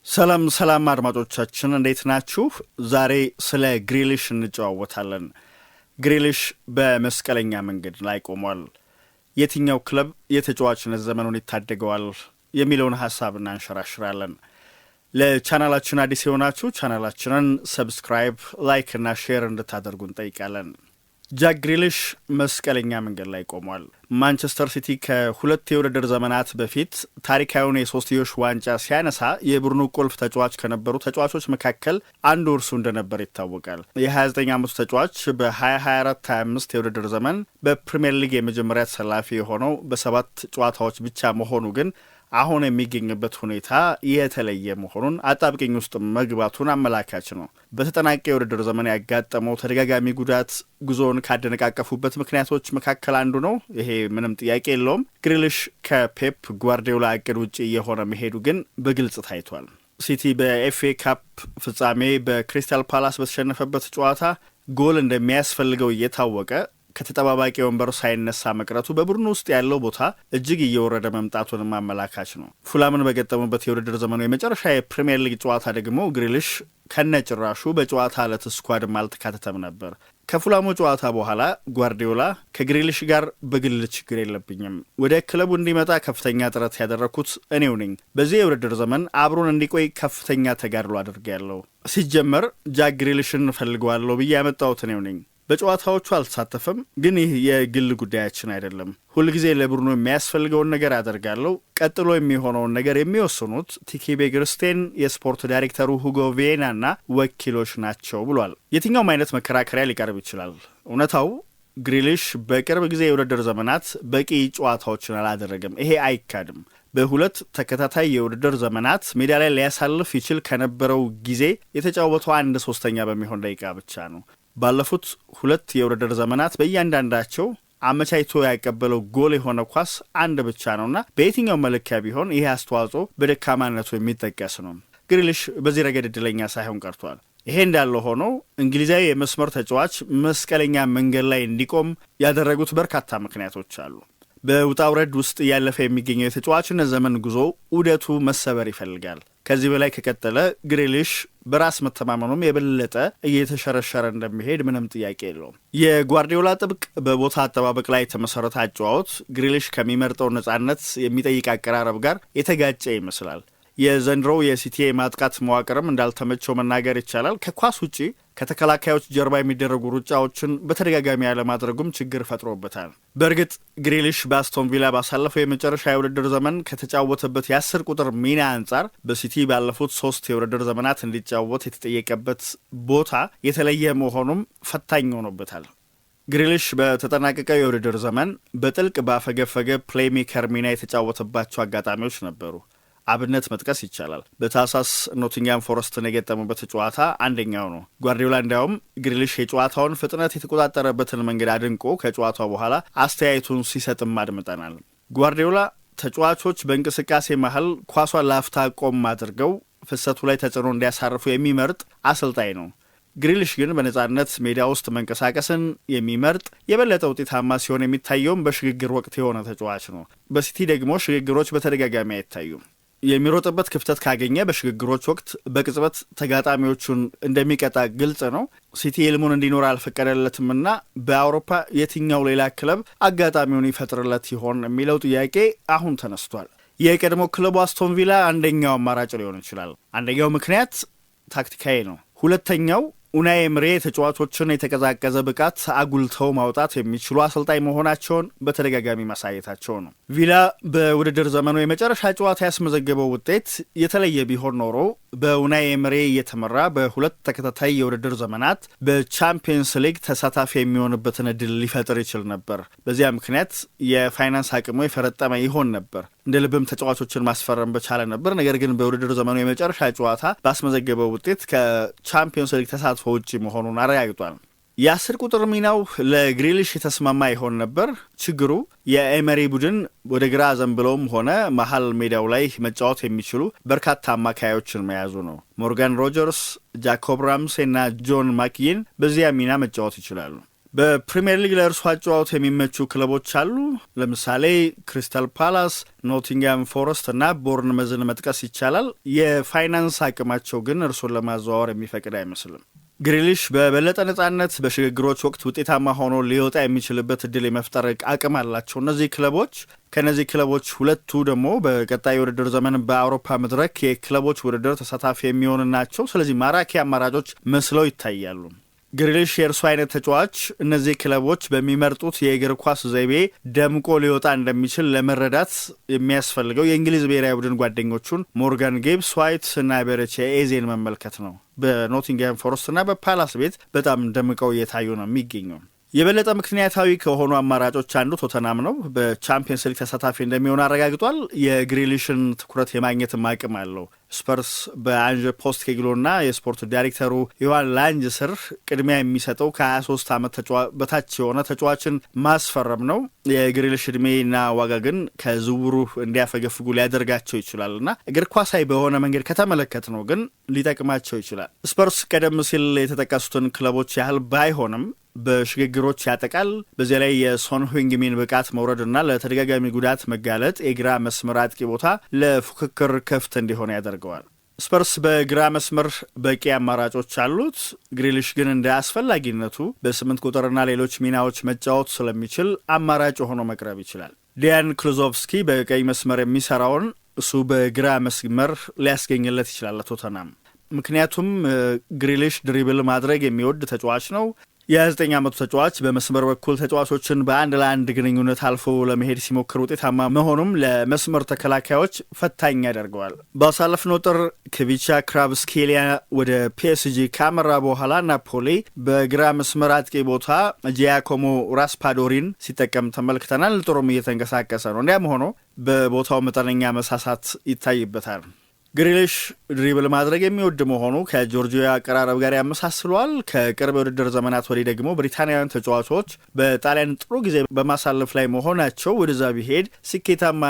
ሰላም ሰላም አድማጮቻችን እንዴት ናችሁ? ዛሬ ስለ ግሪሊሽ እንጨዋወታለን። ግሪሊሽ በመስቀለኛ መንገድ ላይ ቆሟል። የትኛው ክለብ የተጫዋችነት ዘመኑን ይታደገዋል የሚለውን ሐሳብ እናንሸራሽራለን። ለቻናላችን አዲስ የሆናችሁ ቻናላችንን ሰብስክራይብ፣ ላይክ እና ሼር እንድታደርጉ እንጠይቃለን። ጃክ ግሪሊሽ መስቀለኛ መንገድ ላይ ቆሟል። ማንቸስተር ሲቲ ከሁለት የውድድር ዘመናት በፊት ታሪካዊውን የሶስትዮሽ ዋንጫ ሲያነሳ የቡድኑ ቁልፍ ተጫዋች ከነበሩ ተጫዋቾች መካከል አንዱ እርሱ እንደነበር ይታወቃል። የ29 ዓመቱ ተጫዋች በ2024-25 የውድድር ዘመን በፕሪምየር ሊግ የመጀመሪያ ተሰላፊ የሆነው በ7 ጨዋታዎች ብቻ መሆኑ ግን አሁን የሚገኝበት ሁኔታ የተለየ መሆኑን አጣብቂኝ ውስጥ መግባቱን አመላካች ነው። በተጠናቀ የውድድር ዘመን ያጋጠመው ተደጋጋሚ ጉዳት ጉዞውን ካደነቃቀፉበት ምክንያቶች መካከል አንዱ ነው። ይሄ ምንም ጥያቄ የለውም። ግሪሊሽ ከፔፕ ጓርዲዮላ እቅድ ውጭ የሆነ መሄዱ ግን በግልጽ ታይቷል። ሲቲ በኤፍኤ ካፕ ፍጻሜ በክሪስታል ፓላስ በተሸነፈበት ጨዋታ ጎል እንደሚያስፈልገው እየታወቀ ከተጠባባቂ ወንበር ሳይነሳ መቅረቱ በቡድኑ ውስጥ ያለው ቦታ እጅግ እየወረደ መምጣቱንም አመላካች ነው። ፉላምን በገጠሙበት የውድድር ዘመኑ የመጨረሻ የፕሪምየር ሊግ ጨዋታ ደግሞ ግሪሊሽ ከነጭራሹ በጨዋታ ዕለት ስኳድም አልተካተተም ነበር። ከፉላሙ ጨዋታ በኋላ ጓርዲዮላ ከግሪሊሽ ጋር በግል ችግር የለብኝም፣ ወደ ክለቡ እንዲመጣ ከፍተኛ ጥረት ያደረግኩት እኔው ነኝ፣ በዚህ የውድድር ዘመን አብሮን እንዲቆይ ከፍተኛ ተጋድሎ አድርጌያለሁ፣ ሲጀመር ጃክ ግሪሊሽን እፈልገዋለሁ ብዬ ያመጣሁት እኔው ነኝ፣ በጨዋታዎቹ አልተሳተፈም፣ ግን ይህ የግል ጉዳያችን አይደለም፣ ሁልጊዜ ለቡድኑ የሚያስፈልገውን ነገር አደርጋለሁ፣ ቀጥሎ የሚሆነውን ነገር የሚወስኑት ቲኪ ቤግርስቴን፣ የስፖርት ዳይሬክተሩ ሁጎ ቪዬና እና ወኪሎች ናቸው ብሏል። የትኛውም አይነት መከራከሪያ ሊቀርብ ይችላል። እውነታው ግሪሊሽ በቅርብ ጊዜ የውድድር ዘመናት በቂ ጨዋታዎችን አላደረገም። ይሄ አይካድም። በሁለት ተከታታይ የውድድር ዘመናት ሜዳ ላይ ሊያሳልፍ ይችል ከነበረው ጊዜ የተጫወተው 1/3 በሚሆን ደቂቃ ብቻ ነው። ባለፉት ሁለት የውድድር ዘመናት በእያንዳንዳቸው አመቻችቶ ያቀበለው ጎል የሆነ ኳስ አንድ ብቻ ነውና በየትኛው መለኪያ ቢሆን ይሄ አስተዋጽኦ በደካማነቱ የሚጠቀስ ነው። ግሪሊሽ በዚህ ረገድ እድለኛ ሳይሆን ቀርቷል። ይሄ እንዳለ ሆኖ እንግሊዛዊ የመስመር ተጫዋች መስቀለኛ መንገድ ላይ እንዲቆም ያደረጉት በርካታ ምክንያቶች አሉ። በውጣ ውረድ ውስጥ እያለፈ የሚገኘው የተጫዋችነት ዘመን ጉዞ ዑደቱ መሰበር ይፈልጋል። ከዚህ በላይ ከቀጠለ ግሪሊሽ በራስ መተማመኑም የበለጠ እየተሸረሸረ እንደሚሄድ ምንም ጥያቄ የለውም። የጓርዲዮላ ጥብቅ በቦታ አጠባበቅ ላይ የተመሰረተ አጨዋወት ግሪሊሽ ከሚመርጠው ነጻነት የሚጠይቅ አቀራረብ ጋር የተጋጨ ይመስላል። የዘንድሮው የሲቲ ማጥቃት መዋቅርም እንዳልተመቸው መናገር ይቻላል። ከኳስ ውጪ ከተከላካዮች ጀርባ የሚደረጉ ሩጫዎችን በተደጋጋሚ ያለማድረጉም ችግር ፈጥሮበታል። በእርግጥ ግሪሊሽ በአስቶን ቪላ ባሳለፈው የመጨረሻ የውድድር ዘመን ከተጫወተበት የ10 ቁጥር ሚና አንጻር በሲቲ ባለፉት 3 የውድድር ዘመናት እንዲጫወት የተጠየቀበት ቦታ የተለየ መሆኑም ፈታኝ ሆኖበታል። ግሪሊሽ በተጠናቀቀው የውድድር ዘመን በጥልቅ ባፈገፈገ ፕሌይሜከር ሚና የተጫወተባቸው አጋጣሚዎች ነበሩ። አብነት መጥቀስ ይቻላል። በታህሳስ ኖቲንግሃም ፎረስትን የገጠሙበት ጨዋታ አንደኛው ነው። ጓርዲዮላ እንዲያውም ግሪሊሽ የጨዋታውን ፍጥነት የተቆጣጠረበትን መንገድ አድንቆ ከጨዋታው በኋላ አስተያየቱን ሲሰጥም አድምጠናል። ጓርዲዮላ ተጫዋቾች በእንቅስቃሴ መሀል ኳሷን ላፍታ ቆም አድርገው ፍሰቱ ላይ ተጽዕኖ እንዲያሳርፉ የሚመርጥ አሰልጣኝ ነው። ግሪሊሽ ግን በነጻነት ሜዳ ውስጥ መንቀሳቀስን የሚመርጥ የበለጠ ውጤታማ ሲሆን የሚታየውም በሽግግር ወቅት የሆነ ተጫዋች ነው። በሲቲ ደግሞ ሽግግሮች በተደጋጋሚ አይታዩም። የሚሮጥበት ክፍተት ካገኘ በሽግግሮች ወቅት በቅጽበት ተጋጣሚዎቹን እንደሚቀጣ ግልጽ ነው። ሲቲ ኢልሙን እንዲኖር አልፈቀደለትምና በአውሮፓ የትኛው ሌላ ክለብ አጋጣሚውን ይፈጥርለት ይሆን የሚለው ጥያቄ አሁን ተነስቷል። የቀድሞ ክለቡ አስቶን ቪላ አንደኛው አማራጭ ሊሆን ይችላል። አንደኛው ምክንያት ታክቲካዊ ነው። ሁለተኛው ኡናይ ኤምሬ ተጫዋቾችን የተቀዛቀዘ ብቃት አጉልተው ማውጣት የሚችሉ አሰልጣኝ መሆናቸውን በተደጋጋሚ ማሳየታቸው ነው። ቪላ በውድድር ዘመኑ የመጨረሻ ጨዋታ ያስመዘገበው ውጤት የተለየ ቢሆን ኖሮ በኡናይ ኤምሬ እየተመራ በሁለት ተከታታይ የውድድር ዘመናት በቻምፒየንስ ሊግ ተሳታፊ የሚሆንበትን እድል ሊፈጥር ይችል ነበር። በዚያ ምክንያት የፋይናንስ አቅሙ የፈረጠመ ይሆን ነበር። እንደ ልብም ተጫዋቾችን ማስፈረም በቻለ ነበር። ነገር ግን በውድድር ዘመኑ የመጨረሻ ጨዋታ ባስመዘገበው ውጤት ከቻምፒየንስ ሊግ ተሳትፎ ውጪ መሆኑን አረጋግጧል። የ10 ቁጥር ሚናው ለግሪሊሽ የተስማማ ይሆን ነበር። ችግሩ የኤመሪ ቡድን ወደ ግራ ዘንብለውም ሆነ መሀል ሜዳው ላይ መጫወት የሚችሉ በርካታ አማካዮችን መያዙ ነው። ሞርጋን ሮጀርስ፣ ጃኮብ ራምሴ እና ጆን ማኪን በዚያ ሚና መጫወት ይችላሉ። በፕሪሚየር ሊግ ለእርሱ አጨዋወት የሚመቹ ክለቦች አሉ። ለምሳሌ ክሪስታል ፓላስ፣ ኖቲንግሃም ፎረስት እና ቦርንመዝን መጥቀስ ይቻላል። የፋይናንስ አቅማቸው ግን እርሱን ለማዘዋወር የሚፈቅድ አይመስልም። ግሪሊሽ በበለጠ ነጻነት በሽግግሮች ወቅት ውጤታማ ሆኖ ሊወጣ የሚችልበት እድል የመፍጠር አቅም አላቸው እነዚህ ክለቦች። ከነዚህ ክለቦች ሁለቱ ደግሞ በቀጣይ ውድድር ዘመን በአውሮፓ መድረክ የክለቦች ውድድር ተሳታፊ የሚሆኑ ናቸው። ስለዚህ ማራኪ አማራጮች መስለው ይታያሉ። ግሪሊሽ የእርሱ አይነት ተጫዋች እነዚህ ክለቦች በሚመርጡት የእግር ኳስ ዘይቤ ደምቆ ሊወጣ እንደሚችል ለመረዳት የሚያስፈልገው የእንግሊዝ ብሔራዊ ቡድን ጓደኞቹን ሞርጋን ጊብስ ዋይት እና ቤሬቼ ኤዜን መመልከት ነው። በኖቲንግሃም ፎረስት እና በፓላስ ቤት በጣም ደምቀው እየታዩ ነው የሚገኘው። የበለጠ ምክንያታዊ ከሆኑ አማራጮች አንዱ ቶተናም ነው። በቻምፒየንስ ሊግ ተሳታፊ እንደሚሆን አረጋግጧል። የግሪሊሽን ትኩረት የማግኘትም አቅም አለው። ስፐርስ በአንጀ ፖስት ኬግሎና የስፖርት ዳይሬክተሩ ዮሐን ላንጅ ስር ቅድሚያ የሚሰጠው ከ23 ዓመት በታች የሆነ ተጫዋችን ማስፈረም ነው። የግሪሊሽ ዕድሜና ዋጋ ግን ከዝውውሩ እንዲያፈገፍጉ ሊያደርጋቸው ይችላል እና እግር ኳሳዊ በሆነ መንገድ ከተመለከት ነው ግን ሊጠቅማቸው ይችላል። ስፐርስ ቀደም ሲል የተጠቀሱትን ክለቦች ያህል ባይሆንም በሽግግሮች ያጠቃል። በዚያ ላይ የሶን ሂንግሚን ብቃት መውረድና ለተደጋጋሚ ጉዳት መጋለጥ የግራ መስመር አጥቂ ቦታ ለፉክክር ክፍት እንዲሆን ያደርገዋል። ስፐርስ በግራ መስመር በቂ አማራጮች አሉት። ግሪሊሽ ግን እንደ አስፈላጊነቱ በ8 ቁጥርና ሌሎች ሚናዎች መጫወት ስለሚችል አማራጭ ሆኖ መቅረብ ይችላል። ዲያን ክሉዞቭስኪ በቀይ መስመር የሚሰራውን እሱ በግራ መስመር ሊያስገኝለት ይችላል ቶተናም። ምክንያቱም ግሪሊሽ ድሪብል ማድረግ የሚወድ ተጫዋች ነው። የ29 ዓመቱ ተጫዋች በመስመር በኩል ተጫዋቾችን በአንድ ለአንድ ግንኙነት አልፎ ለመሄድ ሲሞክር ውጤታማ መሆኑም ለመስመር ተከላካዮች ፈታኝ ያደርገዋል። ባሳለፍነው ጥር ክቪቻ ክራቭስኬሊያ ወደ ፒኤስጂ ካመራ በኋላ ናፖሊ በግራ መስመር አጥቂ ቦታ ጂያኮሞ ራስፓዶሪን ሲጠቀም ተመልክተናል። ጥሩም እየተንቀሳቀሰ ነው። እንዲያም ሆኖ በቦታው መጠነኛ መሳሳት ይታይበታል። ግሪሊሽ ድሪብል ማድረግ የሚወድ መሆኑ ከጆርጂያ አቀራረብ ጋር ያመሳስሏል። ከቅርብ የውድድር ዘመናት ወዲህ ደግሞ ብሪታንያውያን ተጫዋቾች በጣሊያን ጥሩ ጊዜ በማሳለፍ ላይ መሆናቸው ወደዛ ቢሄድ ስኬታማ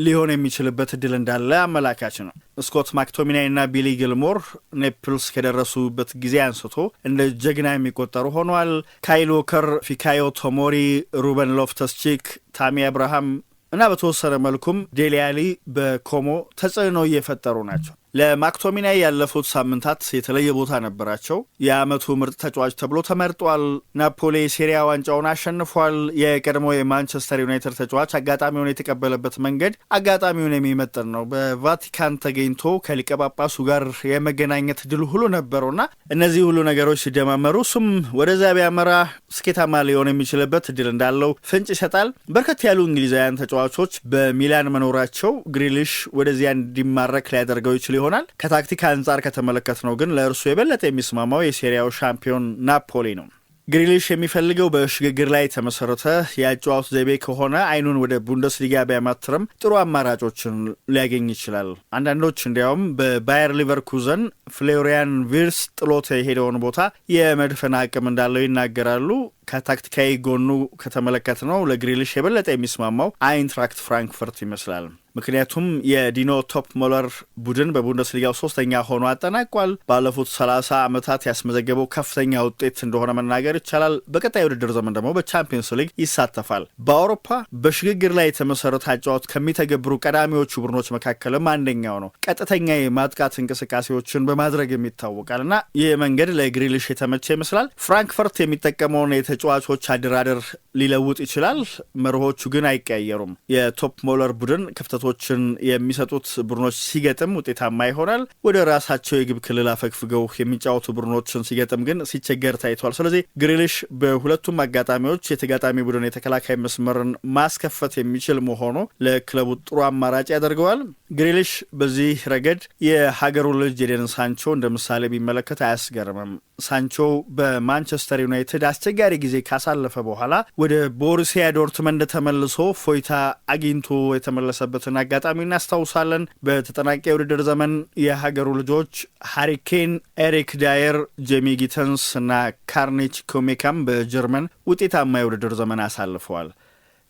ሊሆን የሚችልበት እድል እንዳለ አመላካች ነው። ስኮት ማክቶሚናይ እና ቢሊ ጊልሞር ኔፕልስ ከደረሱበት ጊዜ አንስቶ እንደ ጀግና የሚቆጠሩ ሆኗል። ካይል ዎከር፣ ፊካዮ ቶሞሪ፣ ሩበን ሎፍተስ ቺክ፣ ታሚ አብርሃም እና በተወሰነ መልኩም ዴሊ አሊ በኮሞ ተጽዕኖ እየፈጠሩ ናቸው። ለማክቶሚናይ ያለፉት ሳምንታት የተለየ ቦታ ነበራቸው። የዓመቱ ምርጥ ተጫዋች ተብሎ ተመርጧል። ናፖሊ ሴሪያ ዋንጫውን አሸንፏል። የቀድሞ የማንቸስተር ዩናይትድ ተጫዋች አጋጣሚውን የተቀበለበት መንገድ አጋጣሚውን የሚመጥን ነው። በቫቲካን ተገኝቶ ከሊቀ ጳጳሱ ጋር የመገናኘት ድል ሁሉ ነበረውና እነዚህ ሁሉ ነገሮች ሲደማመሩ እሱም ወደዚያ ቢያመራ ስኬታማ ሊሆን የሚችልበት እድል እንዳለው ፍንጭ ይሰጣል። በርከት ያሉ እንግሊዛውያን ተጫዋቾች በሚላን መኖራቸው ግሪሊሽ ወደዚያ እንዲማረክ ሊያደርገው ይችል ይሆናል። ከታክቲክ አንጻር ከተመለከት ነው ግን ለእርሱ የበለጠ የሚስማማው የሴሪያው ሻምፒዮን ናፖሊ ነው። ግሪሊሽ የሚፈልገው በሽግግር ላይ የተመሰረተ የአጨዋወት ዘይቤ ከሆነ አይኑን ወደ ቡንደስሊጋ ቢያማትርም ጥሩ አማራጮችን ሊያገኝ ይችላል። አንዳንዶች እንዲያውም በባየር ሊቨርኩዘን ፍሎሪያን ቪርትስ ጥሎት የሄደውን ቦታ የመድፈን አቅም እንዳለው ይናገራሉ። ከታክቲካዊ ጎኑ ከተመለከት ነው ለግሪሊሽ የበለጠ የሚስማማው አይንትራክት ፍራንክፈርት ይመስላል። ምክንያቱም የዲኖ ቶፕ ሞለር ቡድን በቡንደስሊጋው 3ኛ ሆኖ አጠናቋል። ባለፉት 30 ዓመታት ያስመዘገበው ከፍተኛ ውጤት እንደሆነ መናገር ይቻላል። በቀጣይ ውድድር ዘመን ደግሞ በቻምፒየንስ ሊግ ይሳተፋል። በአውሮፓ በሽግግር ላይ የተመሰረተ አጨዋወት ከሚተገብሩ ቀዳሚዎቹ ቡድኖች መካከልም አንደኛው ነው። ቀጥተኛ የማጥቃት እንቅስቃሴዎችን በማድረግ የሚታወቃል እና ይህ መንገድ ለግሪሊሽ የተመቸ ይመስላል። ፍራንክፈርት የሚጠቀመውን የተጫዋቾች አደራደር ሊለውጥ ይችላል። መርሆቹ ግን አይቀያየሩም። የቶፕ ሞለር ቡድን ክፍተቶችን የሚሰጡት ቡድኖች ሲገጥም ውጤታማ ይሆናል። ወደ ራሳቸው የግብ ክልል አፈግፍገው የሚጫወቱ ቡድኖችን ሲገጥም ግን ሲቸገር ታይቷል። ስለዚህ ግሪሊሽ በሁለቱም አጋጣሚዎች የተጋጣሚ ቡድን የተከላካይ መስመርን ማስከፈት የሚችል መሆኑ ለክለቡ ጥሩ አማራጭ ያደርገዋል። ግሪሊሽ በዚህ ረገድ የሀገሩ ልጅ ጄደን ሳንቾ እንደ ምሳሌ ቢመለከት አያስገርምም። ሳንቾ በማንቸስተር ዩናይትድ አስቸጋሪ ጊዜ ካሳለፈ በኋላ ወደ ቦሩሲያ ዶርትመንድ ተመልሶ ፎይታ አግኝቶ የተመለሰበትን አጋጣሚ እናስታውሳለን። በተጠናቀ የውድድር ዘመን የሀገሩ ልጆች ሃሪኬን፣ ኤሪክ ዳየር፣ ጄሚ ጊተንስ እና ካርኒች ኮሜካም በጀርመን ውጤታማ የውድድር ዘመን አሳልፈዋል።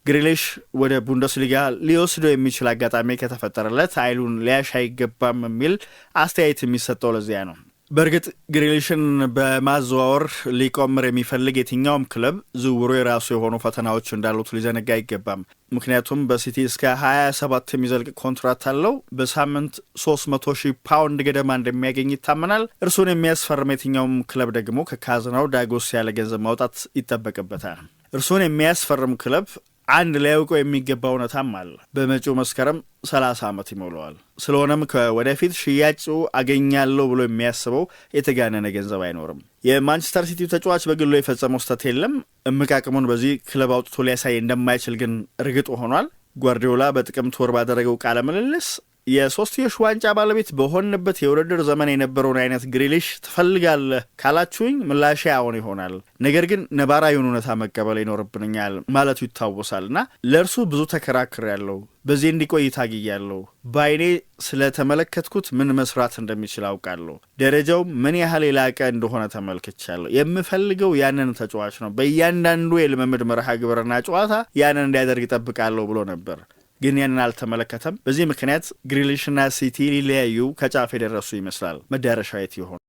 ግሪሊሽ ወደ ቡንደስሊጋ ሊወስደው የሚችል አጋጣሚ ከተፈጠረለት ኃይሉን ሊያሽ አይገባም የሚል አስተያየት የሚሰጠው ለዚያ ነው። በእርግጥ ግሪሊሽን በማዘዋወር ሊቆምር የሚፈልግ የትኛውም ክለብ ዝውውሩ የራሱ የሆኑ ፈተናዎች እንዳሉት ሊዘነጋ አይገባም። ምክንያቱም በሲቲ እስከ 27 የሚዘልቅ ኮንትራት አለው። በሳምንት 300,000 ፓውንድ ገደማ እንደሚያገኝ ይታመናል። እርሱን የሚያስፈርም የትኛውም ክለብ ደግሞ ከካዝናው ዳጎስ ያለ ገንዘብ ማውጣት ይጠበቅበታል። እርሱን የሚያስፈርም ክለብ አንድ ሊያውቀው የሚገባ እውነታም አለ። በመጪው መስከረም 30 ዓመት ይሞላዋል። ስለሆነም ከወደፊት ሽያጩ አገኛለሁ ብሎ የሚያስበው የተጋነነ ገንዘብ አይኖርም። የማንቸስተር ሲቲ ተጫዋች በግሉ የፈጸመው ስህተት የለም። እምቅ አቅሙን በዚህ ክለብ አውጥቶ ሊያሳይ እንደማይችል ግን እርግጥ ሆኗል። ጓርዲዮላ በጥቅምት ወር ባደረገው ቃለ ምልልስ የሶስትዮሽ ዋንጫ ባለቤት በሆንበት የውድድር ዘመን የነበረውን አይነት ግሪሊሽ ትፈልጋለህ ካላችሁኝ ምላሼ አዎን ይሆናል። ነገር ግን ነባራዊውን እውነታ መቀበል ይኖርብኛል ማለቱ ይታወሳልና ለእርሱ ብዙ ተከራክሬያለሁ። በዚህ እንዲቆይ ታግያለሁ። በአይኔ ስለተመለከትኩት ምን መስራት እንደሚችል አውቃለሁ። ደረጃው ምን ያህል የላቀ እንደሆነ ተመልክቻለሁ። የምፈልገው ያንን ተጫዋች ነው። በእያንዳንዱ የልምምድ መርሃ ግብርና ጨዋታ ያንን እንዲያደርግ ይጠብቃለሁ ብሎ ነበር። ግን ያንን አልተመለከተም። በዚህ ምክንያት ግሪሊሽና ሲቲ ሊለያዩ ከጫፍ የደረሱ ይመስላል። መዳረሻው የት ይሆን?